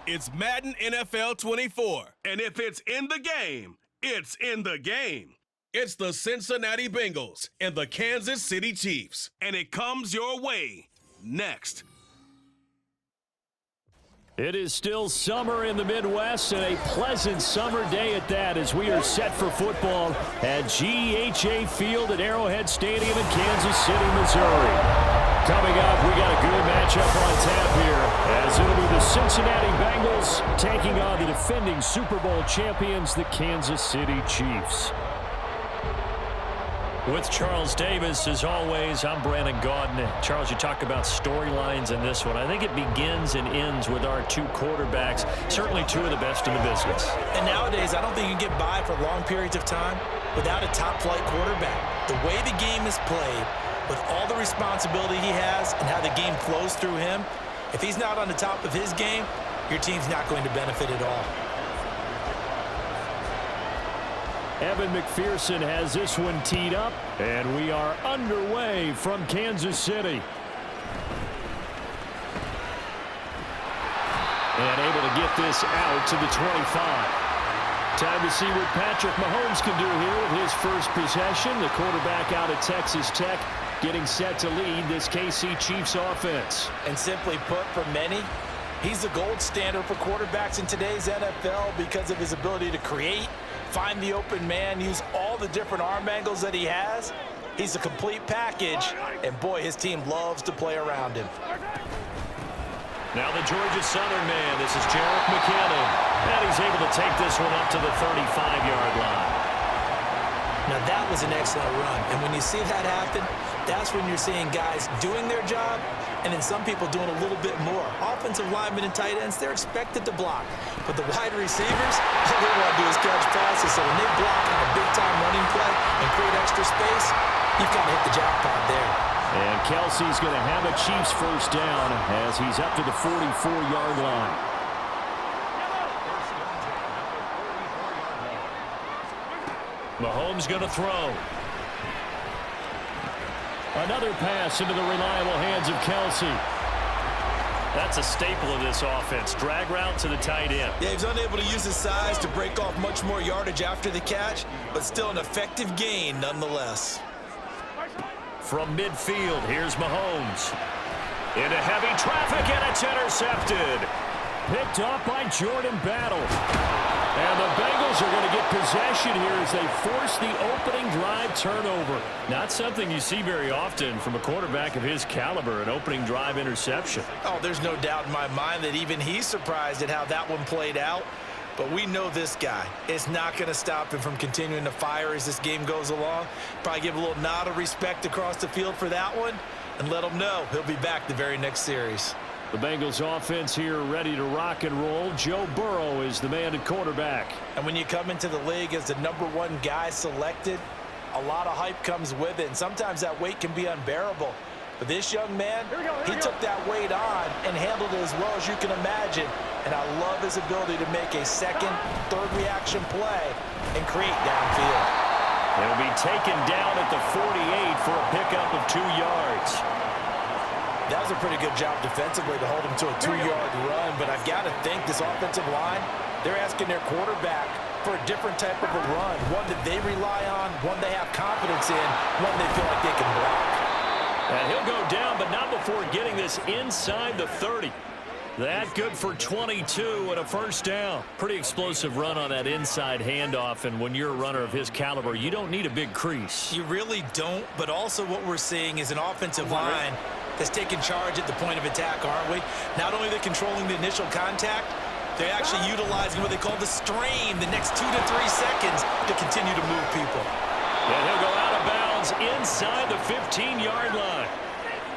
It's Madden NFL 24. And if it's in the game, it's in the game. It's the Cincinnati Bengals and the Kansas City Chiefs. And it comes your way next. It is still summer in the Midwest, and a pleasant summer day at that as we are set for football at GEHA Field at Arrowhead Stadium in Kansas City, Missouri. Coming up, we got a good matchup on tap here as it'll be the Cincinnati Bengals taking on the defending Super Bowl champions, the Kansas City Chiefs. With Charles Davis, as always, I'm Brandon Gaudin. Charles, you talk about storylines in this one. I think it begins and ends with our two quarterbacks, certainly two of the best in the business. And nowadays, I don't think you can get by for long periods of time without a top-flight quarterback. The way the game is played, with all the responsibility he has and how the game flows through him, if he's not on the top of his game, your team's not going to benefit at all. Evan McPherson has this one teed up, and we are underway from Kansas City. And able to get this out to the 25. Time to see what Patrick Mahomes can do here with his first possession. The quarterback out of Texas Tech getting set to lead this KC Chiefs offense. And simply put, for many, he's the gold standard for quarterbacks in today's NFL because of his ability to create, find the open man, use all the different arm angles that he has. He's a complete package, and boy, his team loves to play around him. Now the Georgia Southern man, this is Jerick McKinnon, and he's able to take this one up to the 35-yard line. Now that was an excellent run, and when you see that happen, that's when you're seeing guys doing their job, and then some people doing a little bit more. Offensive linemen and tight ends, they're expected to block, but the wide receivers, all they want to do is catch passes, so when they block on a big-time running play and create extra space, you've got to hit the jackpot there. And Kelsey's going to have a Chiefs first down as he's up to the 44-yard line. Mahomes going to throw. Another pass into the reliable hands of Kelsey. That's a staple of this offense. Drag route to the tight end. Yeah, he's unable to use his size to break off much more yardage after the catch, but still an effective gain nonetheless. From midfield, here's Mahomes. Into heavy traffic, and it's intercepted. Picked off by Jordan Battle. And the Bengals are going to get possession here as they force the opening drive turnover. Not something you see very often from a quarterback of his caliber, an opening drive interception. Oh, there's no doubt in my mind that even he's surprised at how that one played out. But we know this guy is not going to stop him from continuing to fire as this game goes along. Probably give a little nod of respect across the field for that one and let him know he'll be back the very next series. The Bengals offense here ready to rock and roll. Joe Burrow is the man at quarterback. And when you come into the league as the #1 guy selected, a lot of hype comes with it. And sometimes that weight can be unbearable. But this young man, he took that weight on and handled it as well as you can imagine. And I love his ability to make a second, third reaction play and create downfield. He'll be taken down at the 48 for a pickup of 2 yards. That was a pretty good job defensively to hold him to a 2-yard run. But I've got to think this offensive line, they're asking their quarterback for a different type of a run. One that they rely on, one they have confidence in, one they feel like they can block. And he'll go down, but not before getting this inside the 30. That good for 22 and a first down. Pretty explosive run on that inside handoff, and when you're a runner of his caliber, you don't need a big crease. You really don't, but also what we're seeing is an offensive line that's taking charge at the point of attack, aren't we? Not only are they controlling the initial contact, they're actually utilizing what they call the strain the next 2 to 3 seconds to continue to move people. And he'll go out of bounds inside the 15-yard line.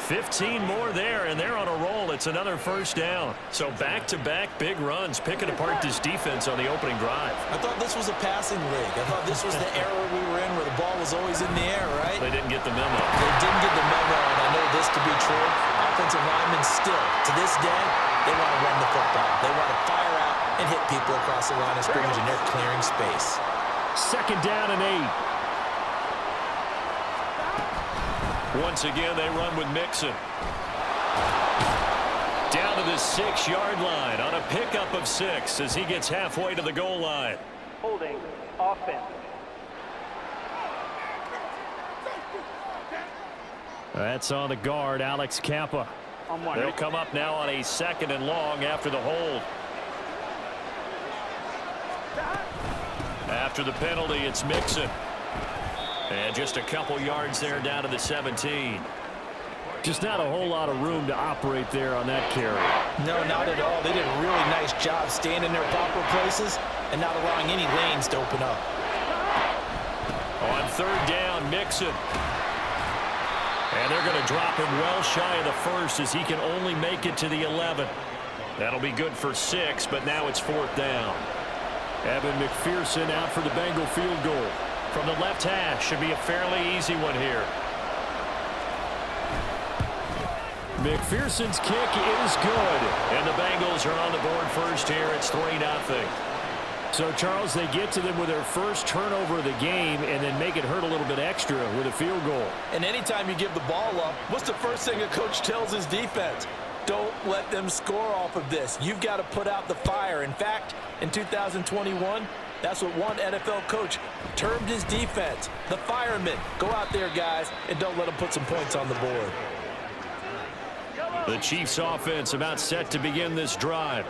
15 more there, and they're on a roll. It's another first down. So back-to-back big runs, picking apart this defense on the opening drive. I thought this was a passing league. I thought this was the era we were in where the ball was always in the air, right? They didn't get the memo. They didn't get the memo, and I know this to be true. Offensive linemen still, to this day, they want to run the football. They want to fire out and hit people across the line of scrimmage, and they're clearing space. Second down and 8. Once again, they run with Mixon. Down to the 6-yard line on a pickup of 6 as he gets halfway to the goal line. Holding offense. That's on the guard, Alex Kappa. They'll come up now on a 2nd and long after the hold. After the penalty, it's Mixon. And just a couple yards there down to the 17. Just not a whole lot of room to operate there on that carry. No, not at all. They did a really nice job staying in their proper places and not allowing any lanes to open up. On 3rd down, Mixon. And they're going to drop him well shy of the 1st as he can only make it to the 11. That'll be good for 6, but now it's 4th down. Evan McPherson out for the Bengal field goal. From the left hash, should be a fairly easy one here. McPherson's kick is good. And the Bengals are on the board first here. It's 3-0. So, Charles, they get to them with their first turnover of the game and then make it hurt a little bit extra with a field goal. And anytime you give the ball up, what's the first thing a coach tells his defense? Don't let them score off of this. You've got to put out the fire. In fact, in 2021, that's what one NFL coach termed his defense. The firemen. Go out there, guys, and don't let them put some points on the board. The Chiefs offense about set to begin this drive.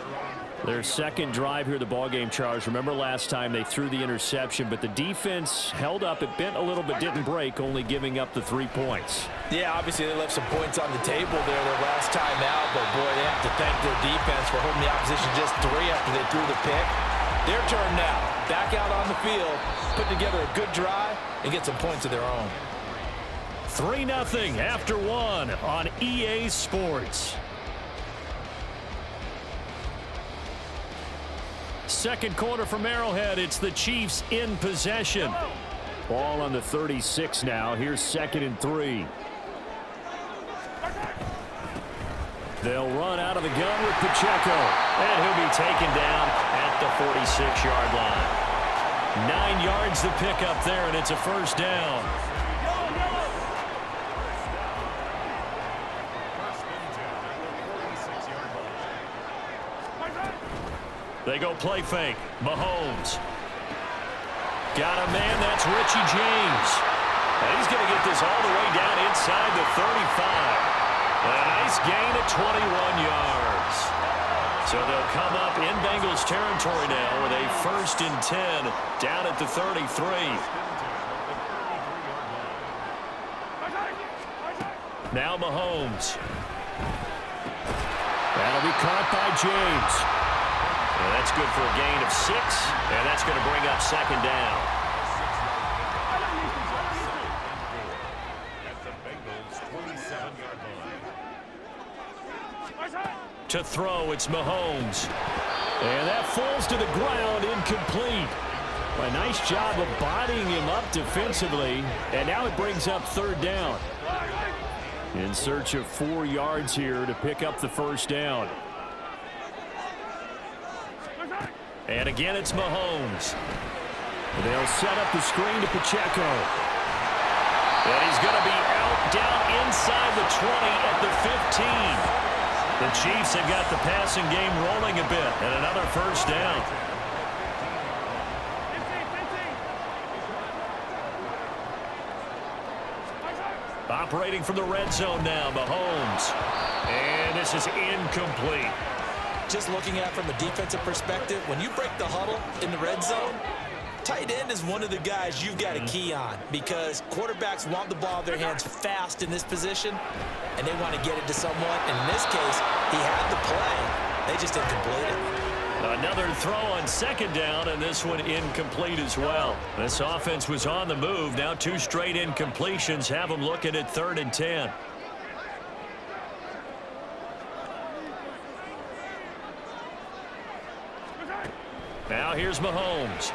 Their 2nd drive here of the ballgame, Charles. Remember last time they threw the interception, but the defense held up. It bent a little but didn't break, only giving up the 3 points. Yeah, obviously they left some points on the table there their last time out, but boy, they have to thank their defense for holding the opposition just 3 after they threw the pick. Their turn now. Back out on the field, put together a good drive, and get some points of their own. 3-0 after 1 on EA Sports. 2nd quarter from Arrowhead. It's the Chiefs in possession. Ball on the 36 now. Here's 2nd and 3. They'll run out of the gun with Pacheco. And he'll be taken down at the 46-yard line. 9 yards to pick up there, and it's a 1st down. They go play fake. Mahomes. Got a man, that's Richie James. And he's going to get this all the way down inside the 35. A nice gain of 21 yards. So they'll come up in Bengals territory now with a 1st and 10 down at the 33. Now Mahomes. That'll be caught by James. And that's good for a gain of 6, and that's going to bring up 2nd down. To throw, it's Mahomes. And that falls to the ground, incomplete. A nice job of bodying him up defensively, and now it brings up 3rd down. In search of 4 yards here to pick up the 1st down. And again, it's Mahomes. They'll set up the screen to Pacheco. And he's going to be out down inside the 20 at the 15. The Chiefs have got the passing game rolling a bit, and another 1st down. Operating from the red zone now, Mahomes. And this is incomplete. Just looking at it from a defensive perspective, when you break the huddle in the red zone, tight end is one of the guys you've got to key on because quarterbacks want the ball in their hands fast in this position, and they want to get it to someone. And in this case, he had the play. They just didn't complete it. Another throw on 2nd down, and this one incomplete as well. This offense was on the move. Now 2 straight incompletions have them looking at 3rd and 10. Now here's Mahomes.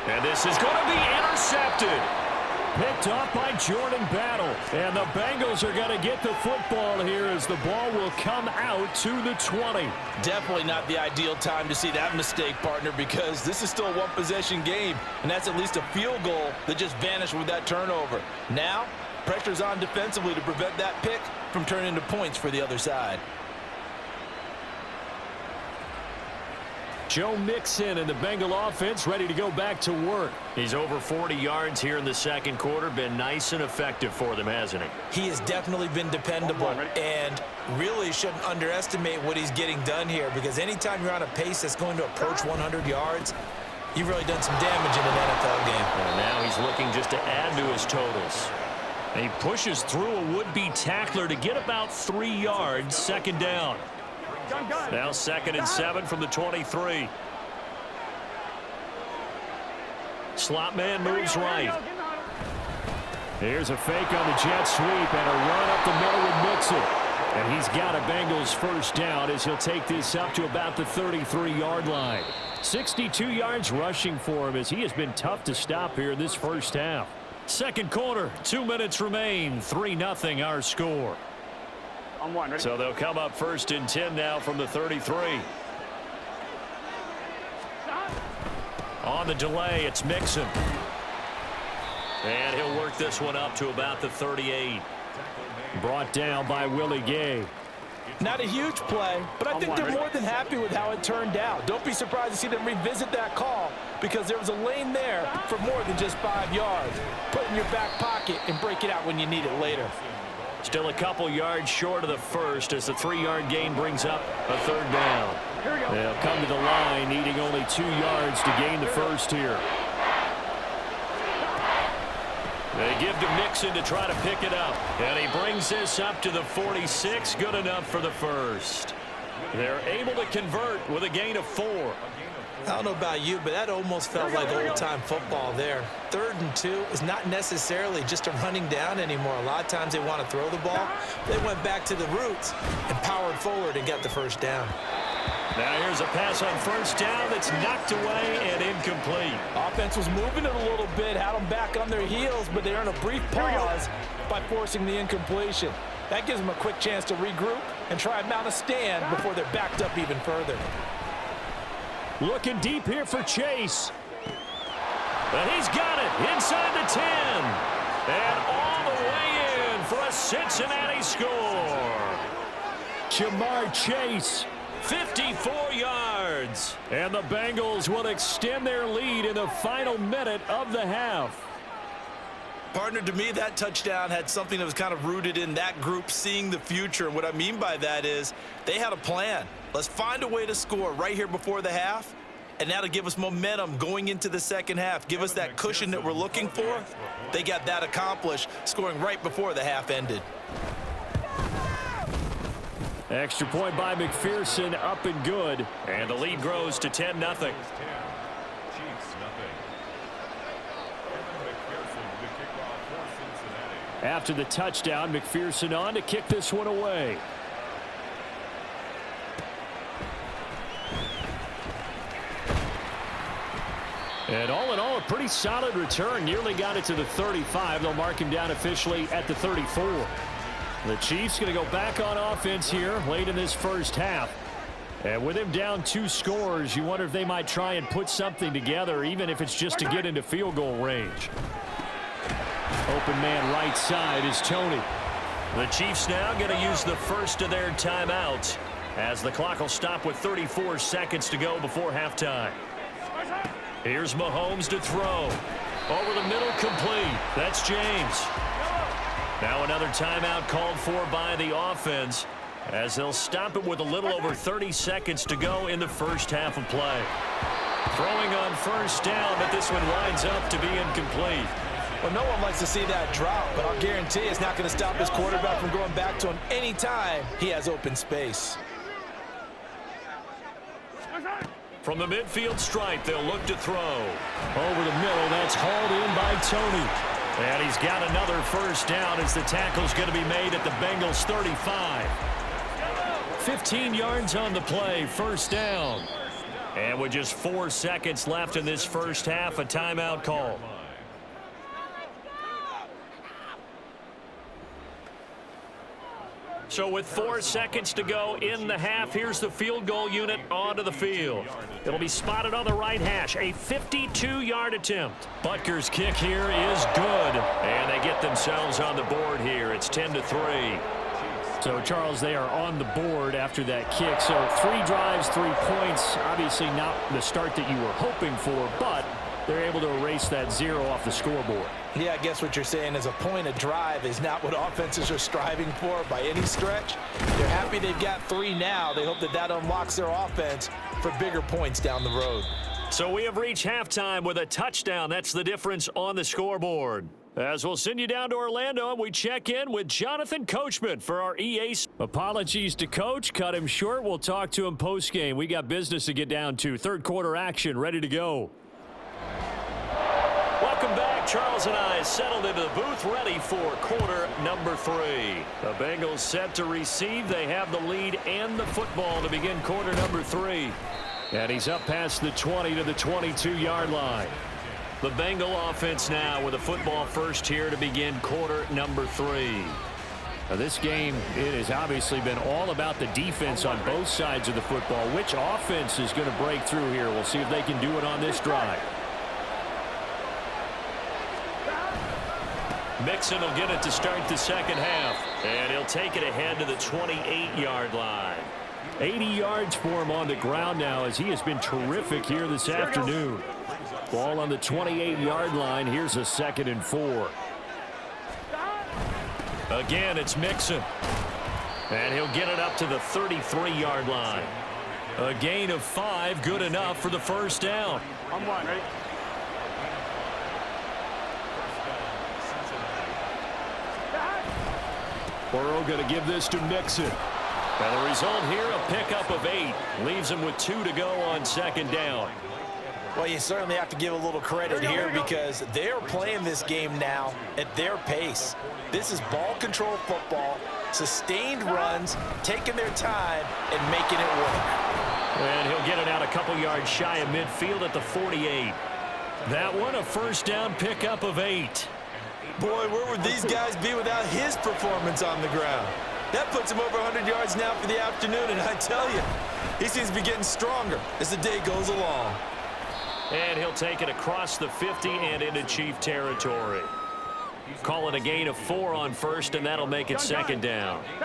And this is going to be intercepted. Picked off by Jordan Battle. And the Bengals are going to get the football here as the ball will come out to the 20. Definitely not the ideal time to see that mistake, partner, because this is still a one-possession game, and that's at least a field goal that just vanished with that turnover. Now, pressure's on defensively to prevent that pick from turning into points for the other side. Joe Mixon and the Bengal offense ready to go back to work. He's over 40 yards here in the second quarter. Been nice and effective for them, hasn't he? He has definitely been dependable, and really shouldn't underestimate what he's getting done here, because anytime you're on a pace that's going to approach 100 yards, you've really done some damage in an NFL game. And now he's looking just to add to his totals. And he pushes through a would-be tackler to get about 3 yards, second down. Now 2nd and 7 from the 23. Slot man moves right. Here's a fake on the jet sweep and a run up the middle with Mixon. And he's got a Bengals first down as he'll take this up to about the 33-yard line. 62 yards rushing for him as he has been tough to stop here in this first half. Second quarter, 2 minutes remain. 3-0 our score. So they'll come up 1st and 10 now from the 33. On the delay, it's Mixon. And he'll work this one up to about the 38. Brought down by Willie Gay. Not a huge play, but I think they're more than happy with how it turned out. Don't be surprised to see them revisit that call, because there was a lane there for more than just 5 yards. Put it in your back pocket and break it out when you need it later. Still a couple yards short of the first as the 3-yard gain brings up a 3rd down. They'll come to the line needing only 2 yards to gain the first here. They give to Mixon to try to pick it up. And he brings this up to the 46. Good enough for the first. They're able to convert with a gain of 4. I don't know about you, but that almost felt like old-time football there. 3rd and 2 is not necessarily just a running down anymore. A lot of times they want to throw the ball. They went back to the roots and powered forward and got the first down. Now here's a pass on 1st down that's knocked away and incomplete. Offense was moving it a little bit, had them back on their heels, but they earned a brief pause by forcing the incompletion. That gives them a quick chance to regroup and try and mount a stand before they're backed up even further. Looking deep here for Chase. And he's got it inside the 10. And all the way in for a Cincinnati score. Jamar Chase, 54 yards. And the Bengals will extend their lead in the final minute of the half. Partner, to me, that touchdown had something that was kind of rooted in that group seeing the future. And what I mean by that is they had a plan. Let's find a way to score right here before the half, and that'll give us momentum going into the second half. Give us that cushion that we're looking for. They got that accomplished, scoring right before the half ended. Extra point by McPherson, up and good. And the lead grows to 10-0. After the touchdown, McPherson on to kick this one away. And all in all, a pretty solid return. Nearly got it to the 35. They'll mark him down officially at the 34. The Chiefs going to go back on offense here late in this first half. And with him down 2 scores, you wonder if they might try and put something together, even if it's just to get into field goal range. Open man right side is Tony. The Chiefs now going to use the first of their timeouts as the clock will stop with 34 seconds to go before halftime. Here's Mahomes to throw. Over the middle, complete. That's James. Now another timeout called for by the offense as they'll stop it with a little over 30 seconds to go in the first half of play. Throwing on 1st down, but this one winds up to be incomplete. Well, no one likes to see that drop, but I'll guarantee it's not going to stop his quarterback from going back to him any time he has open space. From the midfield stripe, they'll look to throw. Over the middle, that's hauled in by Tony. And he's got another first down as the tackle's going to be made at the Bengals 35. 15 yards on the play, 1st down. And with just 4 seconds left in this first half, a timeout call. So with 4 seconds to go in the half, here's the field goal unit onto the field. It'll be spotted on the right hash, a 52-yard attempt. Butker's kick here is good, and they get themselves on the board here. It's 10-3. So, Charles, they are on the board after that kick. So 3 drives, 3 points. Obviously not the start that you were hoping for, but they're able to erase that 0 off the scoreboard. Yeah, I guess what you're saying is a point a drive is not what offenses are striving for by any stretch. They're happy they've got 3 now. They hope that that unlocks their offense for bigger points down the road. So we have reached halftime with a touchdown. That's the difference on the scoreboard. As we'll send you down to Orlando, and we check in with Jonathan Coachman for our EA. Apologies to Coach. Cut him short. We'll talk to him post-game. We got business to get down to. Third quarter action ready to go. Welcome back. Charles and I settled into the booth ready for quarter number 3. The Bengals set to receive. They have the lead and the football to begin quarter number 3. And he's up past the 20 to the 22-yard line. The Bengal offense now with a football first here to begin quarter number 3. Now this game, it has obviously been all about the defense on both sides of the football. Which offense is going to break through here? We'll see if they can do it on this drive. Mixon will get it to start the second half. And he'll take it ahead to the 28-yard line. 80 yards for him on the ground now as he has been terrific here this afternoon. Ball on the 28-yard line. Here's a 2nd and 4. Again, it's Mixon. And he'll get it up to the 33-yard line. A gain of 5, good enough for the first down. On one, ready? Burrow going to give this to Mixon. And the result here, a pickup of 8. Leaves him with 2 to go on 2nd down. Well, you certainly have to give a little credit here because they're playing this game now at their pace. This is ball control football, sustained runs, taking their time and making it work. And he'll get it out a couple yards shy of midfield at the 48. That one, a first down pickup of 8. Boy, where would these guys be without his performance on the ground? That puts him over 100 yards now for the afternoon, and I tell you, he seems to be getting stronger as the day goes along. And he'll take it across the 50 and into Chief territory. Call it a gain of 4 on first, and that'll make it 2nd down. It's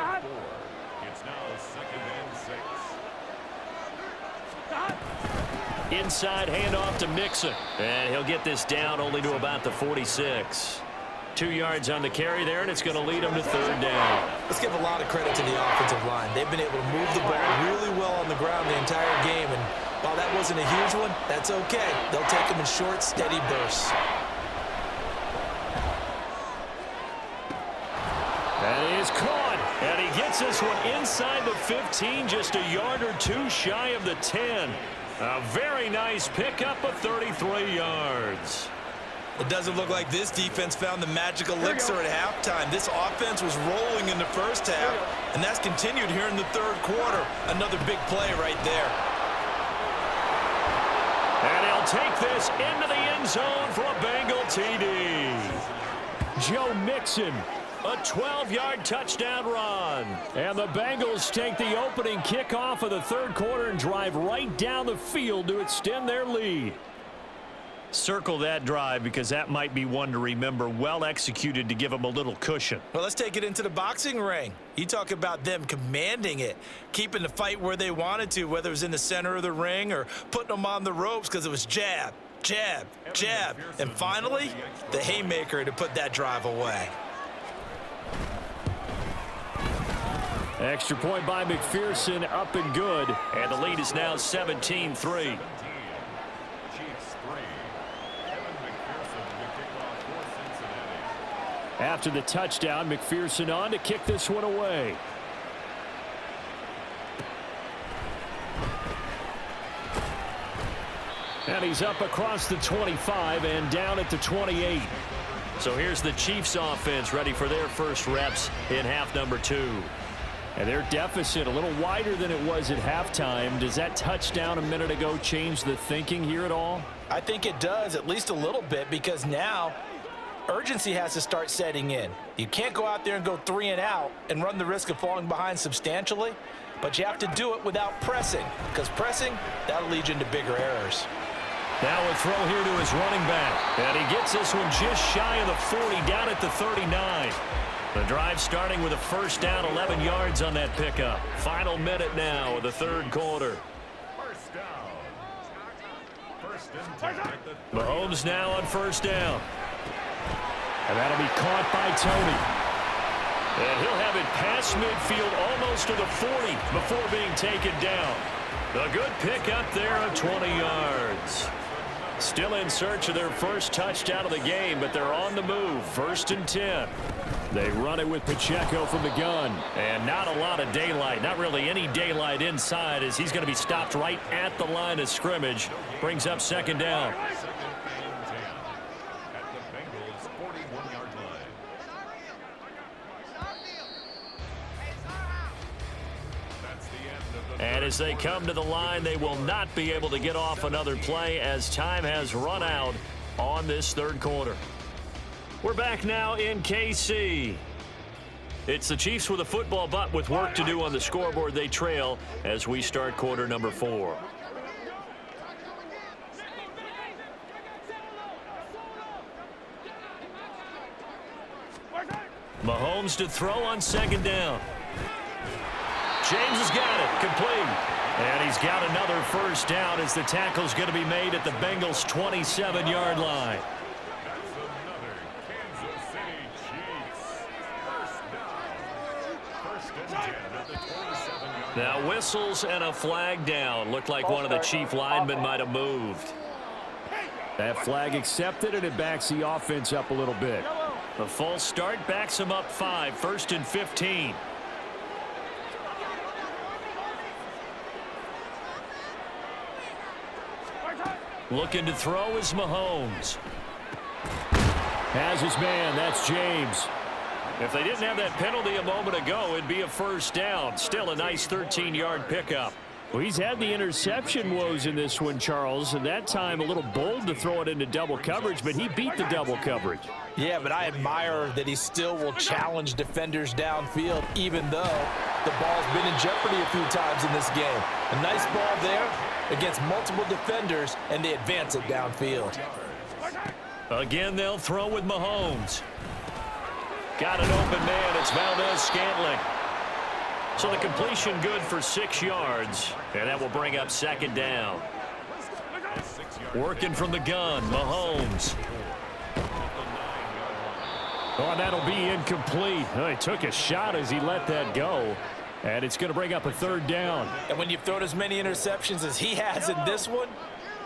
now 2nd and 6. Inside handoff to Mixon. And he'll get this down only to about the 46. 2 yards on the carry there, and it's going to lead him to 3rd down. Let's give a lot of credit to the offensive line. They've been able to move the ball really well on the ground the entire game, and while that wasn't a huge one, that's okay. They'll take them in short, steady bursts. And he is caught, and he gets this one inside the 15, just a yard or 2 shy of the 10. A very nice pickup of 33 yards. It doesn't look like this defense found the magic elixir at halftime. This offense was rolling in the first half, and that's continued here in the 3rd quarter. Another big play right there. And he'll take this into the end zone for a Bengal TD. Joe Mixon, a 12-yard touchdown run. And the Bengals take the opening kickoff of the 3rd quarter and drive right down the field to extend their lead. Circle that drive because that might be one to remember. Well executed to give them a little cushion. Well, let's take it into the boxing ring. You talk about them commanding it, keeping the fight where they wanted to, whether it was in the center of the ring or putting them on the ropes because it was jab, jab, jab. And finally, the haymaker to put that drive away. Extra point by McPherson, up and good. And the lead is now 17-3. After the touchdown, McPherson on to kick this one away. And he's up across the 25 and down at the 28. So here's the Chiefs offense ready for their first reps in half number 2. And their deficit a little wider than it was at halftime. Does that touchdown a minute ago change the thinking here at all? I think it does, at least a little bit, because now urgency has to start setting in. You can't go out there and go 3 and out and run the risk of falling behind substantially, but you have to do it without pressing, because pressing, that'll lead you into bigger errors. Now a throw here to his running back. And he gets this one just shy of the 40, down at the 39. The drive starting with a first down, 11 yards on that pickup. Final minute now of the third quarter. First down. First and 10 at the Mahomes now on first down. And that'll be caught by Tony. And he'll have it past midfield almost to the 40 before being taken down. A good pickup there of 20 yards. Still in search of their first touchdown of the game, but they're on the move. First and 10. They run it with Pacheco from the gun. And not a lot of daylight. Not really any daylight inside as he's going to be stopped right at the line of scrimmage. Brings up second down. second and 10 at the Bengals' 41-yard line. That's the end of the And as they come to the line, they will not be able to get off another play as time has run out on this third quarter. We're back now in KC. It's the Chiefs with a football, but with work to do on the scoreboard. They trail as we start quarter number 4. Mahomes to throw on second down. James has got it, complete. And he's got another first down as the tackle's going to be made at the Bengals' 27-yard line. That's another Kansas City Chiefs. First down. First and 10 at the 27-yard line. Now whistles and a flag down. Looked like one of the Chief linemen might have moved. That flag accepted, and it backs the offense up a little bit. The false start backs him up 5. First and 15. Looking to throw is Mahomes. Has his man. That's James. If they didn't have that penalty a moment ago, it'd be a first down. Still a nice 13-yard pickup. Well, he's had the interception woes in this one, Charles, and that time a little bold to throw it into double coverage, but he beat the double coverage. Yeah, but I admire that he still will challenge defenders downfield, even though the ball's been in jeopardy a few times in this game. A nice ball there against multiple defenders, and they advance it downfield. Again, they'll throw with Mahomes. Got an open man. It's Valdez-Scantling. So the completion good for 6 yards, and that will bring up second down. Working from the gun, Mahomes. Oh, that'll be incomplete. Oh, he took a shot as he let that go, and it's going to bring up a third down. And when you've thrown as many interceptions as he has in this one,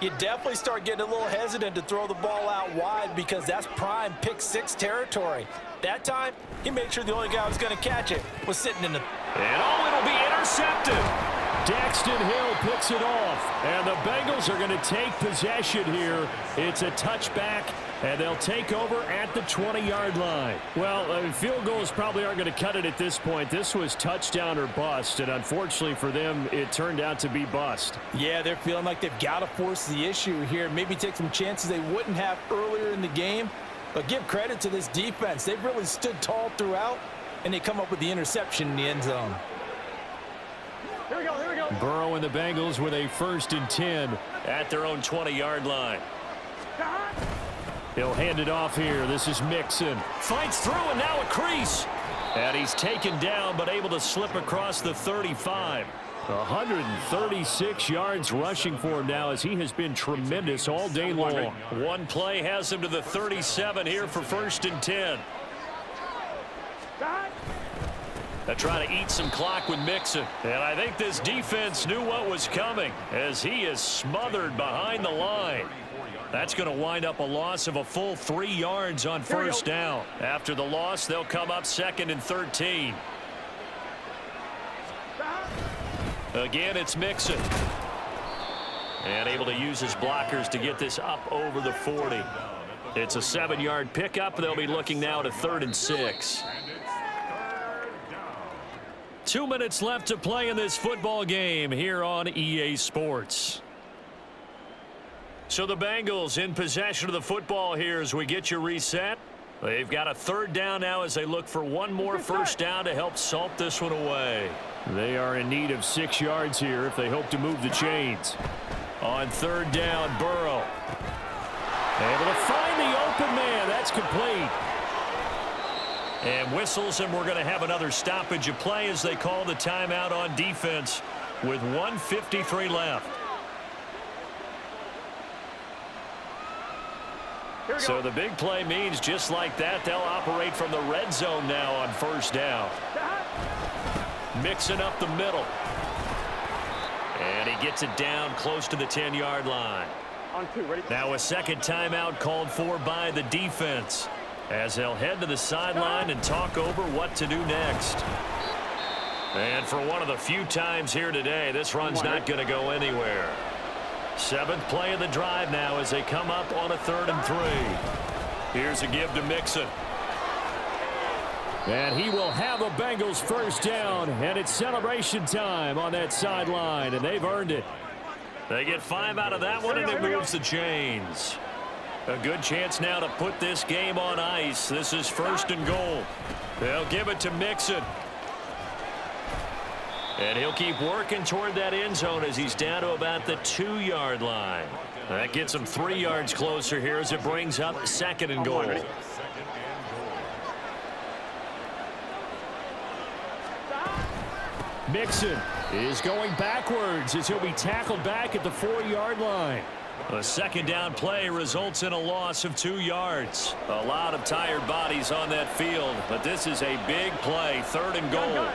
you definitely start getting a little hesitant to throw the ball out wide because that's prime pick-6 territory. That time, he made sure the only guy who was going to catch it was sitting in the... And oh, it'll be intercepted. Daxton Hill picks it off, and the Bengals are going to take possession here. It's a touchback, and they'll take over at the 20-yard line. Well, field goals probably aren't going to cut it at this point. This was touchdown or bust, and unfortunately for them, it turned out to be bust. Yeah, they're feeling like they've got to force the issue here, maybe take some chances they wouldn't have earlier in the game. But give credit to this defense. They've really stood tall throughout, and they come up with the interception in the end zone. Here we go, here we go. Burrow and the Bengals with a first and 10 at their own 20-yard line. He'll hand it off here. This is Mixon. Fights through, and now a crease. And he's taken down, but able to slip across the 35. 136 yards rushing for him now as he has been tremendous all day long. One play has him to the 37 here for first and 10. They're trying to eat some clock with Mixon. And I think this defense knew what was coming as he is smothered behind the line. That's going to wind up a loss of a full 3 yards on first down. After the loss, they'll come up second and 13. Again, it's Mixon. And able to use his blockers to get this up over the 40. It's a 7-yard pickup. They'll be looking now to 3rd and 6. 2 minutes left to play in this football game here on EA Sports. So the Bengals in possession of the football here as we get you reset. They've got a 3rd down now as they look for one more first down to help salt this one away. They are in need of 6 yards here if they hope to move the chains. On third down, Burrow. Able to find the open man. That's complete. And whistles, and we're going to have another stoppage of play as they call the timeout on defense with 1:53 left. So the big play means just like that, they'll operate from the red zone now on first down. Mixing up the middle. And he gets it down close to the 10-yard line. On two, ready? Now a second timeout called for by the defense as they'll head to the sideline and talk over what to do next. And for one of the few times here today, this run's not going to go anywhere. Seventh play of the drive now as they come up on a 3rd and 3. Here's a give to Mixon. And he will have a Bengals first down, and it's celebration time on that sideline, and they've earned it. They get 5 out of that one, and it moves the chains. A good chance now to put this game on ice. This is 1st and goal. They'll give it to Mixon. And he'll keep working toward that end zone as he's down to about the 2-yard line. That gets him 3 yards closer here as it brings up 2nd and goal. Mixon is going backwards as he'll be tackled back at the 4-yard line. The 2nd down play results in a loss of 2 yards. A lot of tired bodies on that field, but this is a big play. 3rd and goal.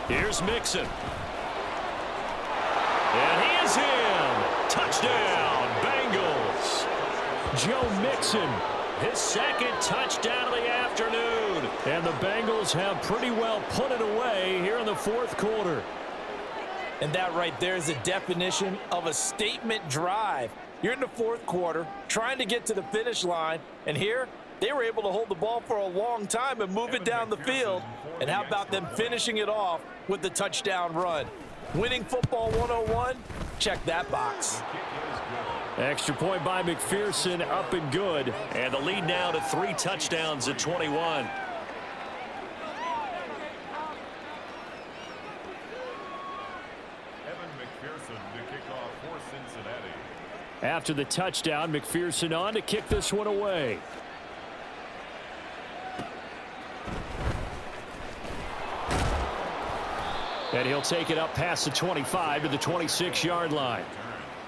Here's Mixon. And he is in. Touchdown, Bengals. Joe Mixon, his 2nd touchdown of the afternoon. And the Bengals have pretty well put it away here in the 4th quarter. And that right there is the definition of a statement drive. You're in the 4th quarter, trying to get to the finish line, and here they were able to hold the ball for a long time and move it down the field. And how about them finishing it off with the touchdown run? Winning football 101, check that box. Extra point by McPherson, up and good. And the lead now to 3 touchdowns at 21. After the touchdown, McPherson on to kick this one away. And he'll take it up past the 25 to the 26-yard line.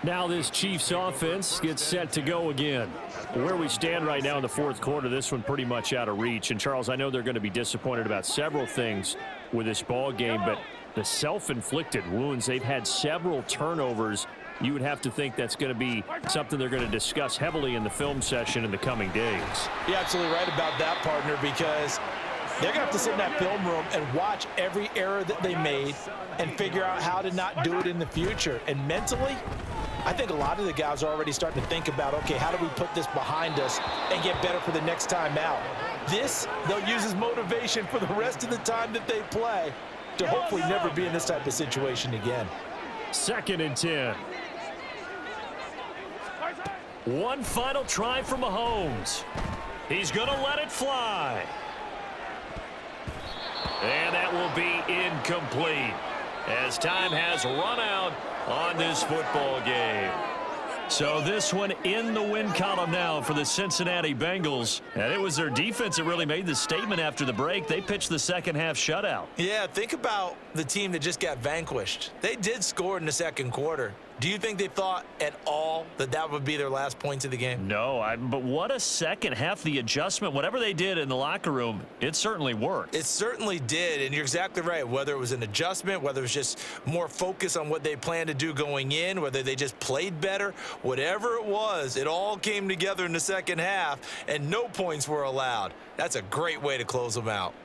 Now this Chiefs offense gets set to go again. Where we stand right now in the 4th quarter, this one pretty much out of reach. And, Charles, I know they're going to be disappointed about several things with this ball game, but the self-inflicted wounds, they've had several turnovers. You would have to think that's going to be something they're going to discuss heavily in the film session in the coming days. You're absolutely right about that, partner, because they're going to have to sit in that film room and watch every error that they made and figure out how to not do it in the future. And mentally, I think a lot of the guys are already starting to think about, okay, how do we put this behind us and get better for the next time out? This, they'll use as motivation for the rest of the time that they play to hopefully never be in this type of situation again. 2nd and 10. One final try for Mahomes. He's going to let it fly. And that will be incomplete as time has run out on this football game. So this one in the win column now for the Cincinnati Bengals. And it was their defense that really made the statement after the break. They pitched the 2nd half shutout. Yeah, think about the team that just got vanquished. They did score in the 2nd quarter. Do you think they thought at all that that would be their last points of the game? No, but what a 2nd half. The adjustment, whatever they did in the locker room, it certainly worked. It certainly did, and you're exactly right. Whether it was an adjustment, whether it was just more focus on what they planned to do going in, whether they just played better, whatever it was, it all came together in the 2nd half, and no points were allowed. That's a great way to close them out.